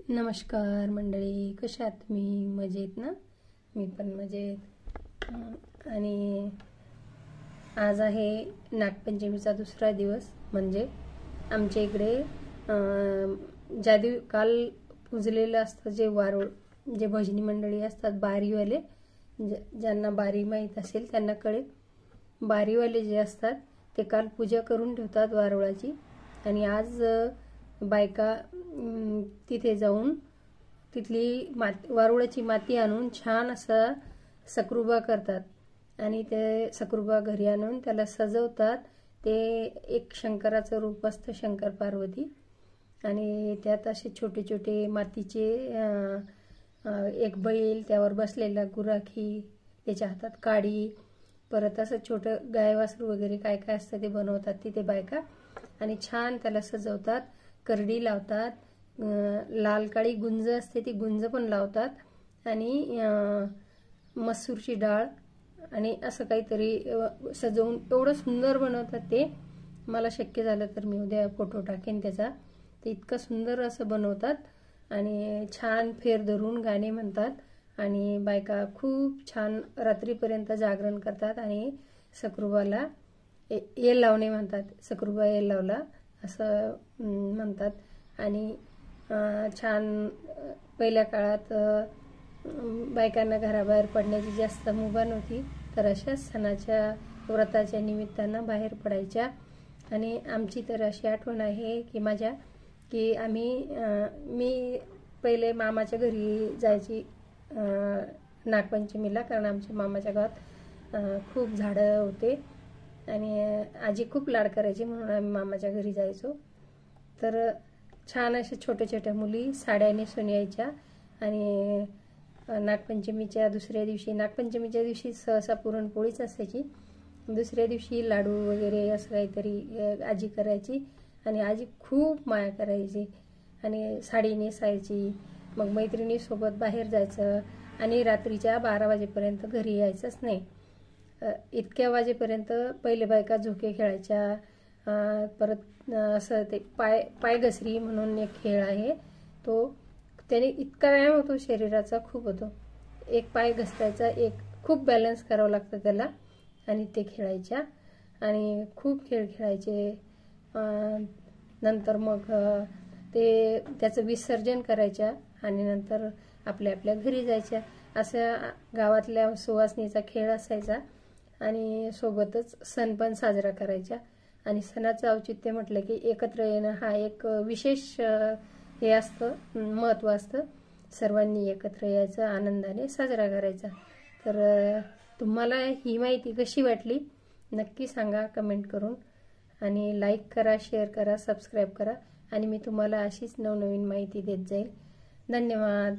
नमस्कार मंडळी, कशा आहात तुम्ही? मजेत ना? मी पण मजेत. आणि आज आहे नागपंचमीचा दुसरा दिवस. म्हणजे आमच्या इकडे काल पूजलेलं असतं जे वारुळ, जे भजनी मंडळी असतात बारीवाले, ज्यांना बारी माहीत असेल त्यांना कळेल. बारीवाले जे असतात ते काल पूजा करून ठेवतात वारुळाची. आणि आज बायका तिथे जाऊन तिथली वारुळाची माती आणून छान असा सकरुबा करतात आणि ते सकरुबा घरी आणून त्याला सजवतात. ते एक शंकराचं रूप असतं, शंकर पार्वती. आणि त्यात असे छोटे छोटे मातीचे एक बैल, त्यावर बसलेला गुराखी, त्याच्या हातात काडी, परत असं छोटं गाय वासरू वगैरे काय काय असतं ते बनवतात तिथे बायका. आणि छान त्याला सजवतात, करडी लावतात, लाल काळी गुंज असते ती गुंज पण लावतात. आणि मसूरची डाळ आणि असं काहीतरी सजवून एवढं सुंदर बनवतात ते. मला शक्य झालं तर मी उद्या फोटो टाकेन त्याचा. ते इतकं सुंदर असं बनवतात आणि छान फेर धरून गाणे म्हणतात आणि बायका खूप छान रात्रीपर्यंत जागरण करतात. आणि सकरुबाला येल लावणे म्हणतात, सकरुबा येल लावला असं म्हणतात. आणि छान पहिल्या काळात बायकांना घराबाहेर पडण्याची जास्त मुभा नव्हती, तर अशाच सणाच्या व्रताच्या निमित्तानं बाहेर पडायच्या. आणि आमची तर अशी आठवण आहे की मी पहिले मामाच्या घरी जायची नागपंचमीला, कारण आमच्या मामाच्या गावात खूप झाडं होते आणि आजी खूप लाड करायची, म्हणून आम्ही मामाच्या घरी जायचो. तर छान अशा छोट्या छोट्या मुली साड्या नेसून यायच्या. आणि नागपंचमीच्या दिवशी सहसा पुरणपोळीच असायची. दुसऱ्या दिवशी लाडू वगैरे असं काहीतरी आजी करायची आणि आजी खूप माया करायची आणि साडी नेसायची. मग मैत्रिणीसोबत बाहेर जायचं आणि रात्रीच्या 12 वाजेपर्यंत घरी यायचंच नाही. इतक्या वाजेपर्यंत पहिले बायका झोके खेळायच्या. परत असं ते पाय घसरी म्हणून एक खेळ आहे तो. त्याने इतका व्यायाम होतो शरीराचा, खूप होतो. एक पाय घसरायचा, एक खूप बॅलन्स करावं लागतं त्याला, आणि ते खेळायच्या आणि खूप खेळ खेळायचे. नंतर मग त्याचं विसर्जन करायच्या आणि नंतर आपल्या आपल्या घरी जायच्या. असा गावातल्या सुवासनीचा खेळ असायचा आणि सोबतच सण पण साजरा करायच्या. आणि सणाचं औचित्य म्हटलं की एकत्र येणं हा एक विशेष हे असतं, महत्त्व असतं. सर्वांनी एकत्र यायचं, आनंदाने साजरा करायचा. तर तुम्हाला ही माहिती कशी वाटली नक्की सांगा कमेंट करून. आणि लाईक करा, शेअर करा, सबस्क्राईब करा. आणि मी तुम्हाला अशीच नवनवीन माहिती देत जाईल. धन्यवाद.